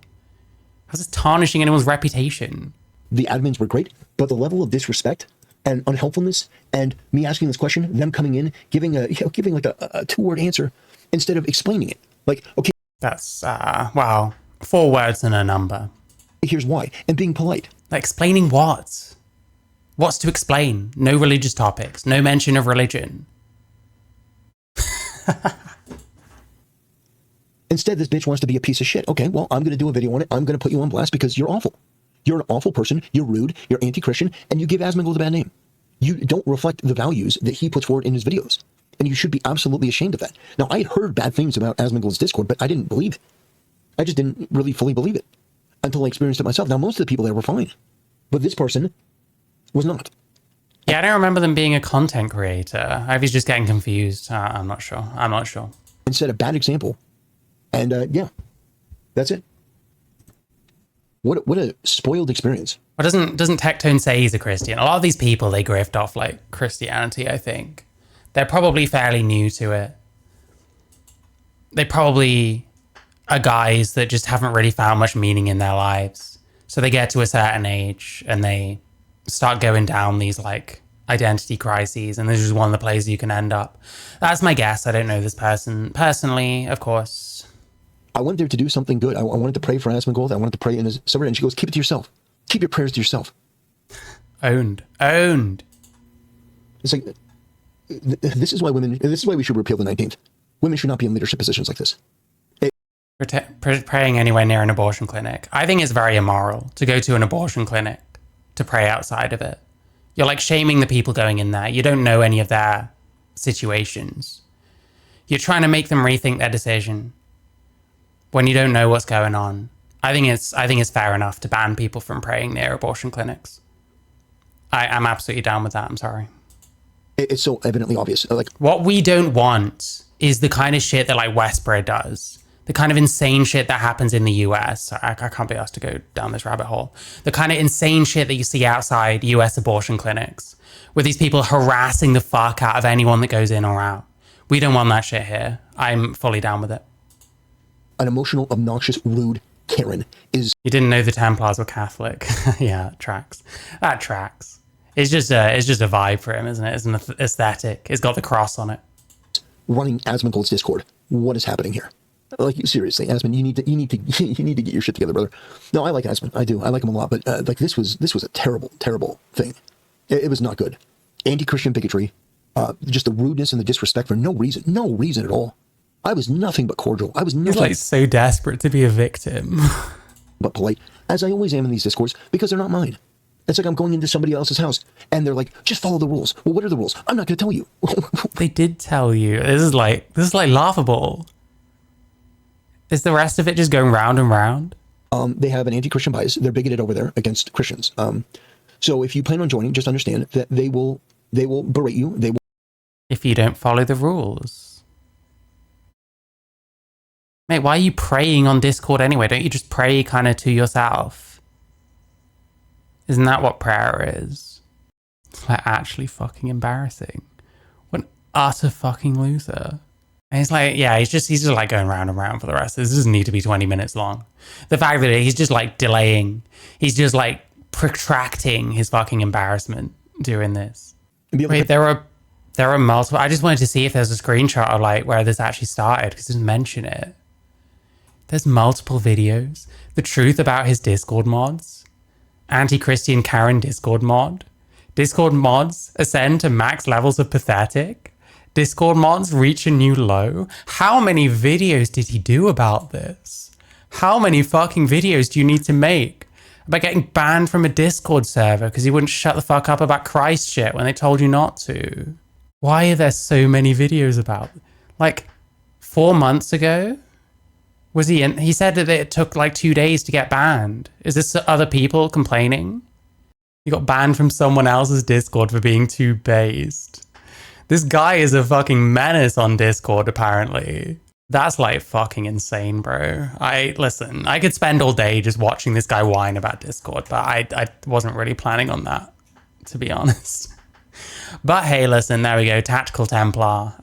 How's this tarnishing anyone's reputation? The admins were great, but the level of disrespect and unhelpfulness and me asking this question, them coming in, giving like a two-word answer instead of explaining it. Like, okay. That's, wow. 4 words and a number. Here's why. And being polite. Like, explaining what? What's to explain? No religious topics. No mention of religion. Instead, this bitch wants to be a piece of shit. Okay, well, I'm going to do a video on it. I'm going to put you on blast because you're awful. You're an awful person. You're rude. You're anti-Christian. And you give Asmongold a bad name. You don't reflect the values that he puts forward in his videos. And you should be absolutely ashamed of that. Now, I had heard bad things about Asmongold's Discord, but I didn't believe it. I just didn't really fully believe it until I experienced it myself. Now, most of the people there were fine. But this person was not. Yeah, I don't remember them being a content creator. I was just getting confused. I'm not sure. I'm not sure. And set a bad example. And yeah, that's it. What a spoiled experience. Well, doesn't Tectone say he's a Christian? A lot of these people, they grift off like Christianity, I think. They're probably fairly new to it. They probably are guys that just haven't really found much meaning in their lives. So they get to a certain age and they start going down these like identity crises, and this is one of the places you can end up. That's my guess. I don't know this person personally, of course. I went there to do something good. I wanted to pray for Asmongold. I wanted to pray in his server, and she goes, keep it to yourself. Keep your prayers to yourself. Owned. It's like, this is why we should repeal the 19th. Women should not be in leadership positions like this. Praying anywhere near an abortion clinic. I think it's very immoral to go to an abortion clinic to pray outside of it. You're like shaming the people going in there. You don't know any of their situations. You're trying to make them rethink their decision when you don't know what's going on. I think it's fair enough to ban people from praying near abortion clinics. I'm absolutely down with that. I'm sorry. It's so evidently obvious. Like, what we don't want is the kind of shit that like Westboro does. The kind of insane shit that happens in the US. I can't be asked to go down this rabbit hole. The kind of insane shit that you see outside US abortion clinics, with these people harassing the fuck out of anyone that goes in or out. We don't want that shit here. I'm fully down with it. An emotional, obnoxious, rude Karen is... You didn't know the Templars were Catholic. Yeah, that tracks. That tracks. It's just a vibe for him, isn't it? It's an aesthetic. It's got the cross on it. Running Asmongold's Discord. What is happening here? Like, seriously, Asmon, you need to get your shit together, brother. No, I like Asmon. I do. I like him a lot. But like, this was a terrible, terrible thing. It was not good. Anti-Christian bigotry. Just the rudeness and the disrespect for no reason at all. I was nothing but cordial. I was nothing. He's like so desperate to be a victim. But polite, as I always am in these Discords, because they're not mine. It's like I'm going into somebody else's house and they're like, just follow the rules. Well, what are the rules? I'm not going to tell you. They did tell you. This is like laughable. Is the rest of it just going round and round? They have an anti-Christian bias. They're bigoted over there against Christians. So if you plan on joining, just understand that they will berate you. They will. If you don't follow the rules. Mate, why are you praying on Discord anyway? Don't you just pray kind of to yourself? Isn't that what prayer is? It's like actually fucking embarrassing. What an utter fucking loser. And he's like, yeah, he's just like going round and round for the rest. This doesn't need to be 20 minutes long. The fact that he's just like delaying, he's just like protracting his fucking embarrassment doing this. Wait, there are multiple. I just wanted to see if there's a screenshot of like where this actually started because it doesn't mention it. There's multiple videos. The truth about his Discord mods. Anti-Christian Karen Discord mod. Discord mods ascend to max levels of pathetic. Discord mods reach a new low. How many videos did he do about this? How many fucking videos do you need to make about getting banned from a Discord server because he wouldn't shut the fuck up about Christ shit when they told you not to? Why are there so many videos about it? Like 4 months ago? Was he in? He said that it took like 2 days to get banned. Is this other people complaining? You got banned from someone else's Discord for being too based. This guy is a fucking menace on Discord, apparently. That's like fucking insane, bro. Listen, I could spend all day just watching this guy whine about Discord, but I wasn't really planning on that, to be honest. But hey, listen, there we go. Tactical Templar.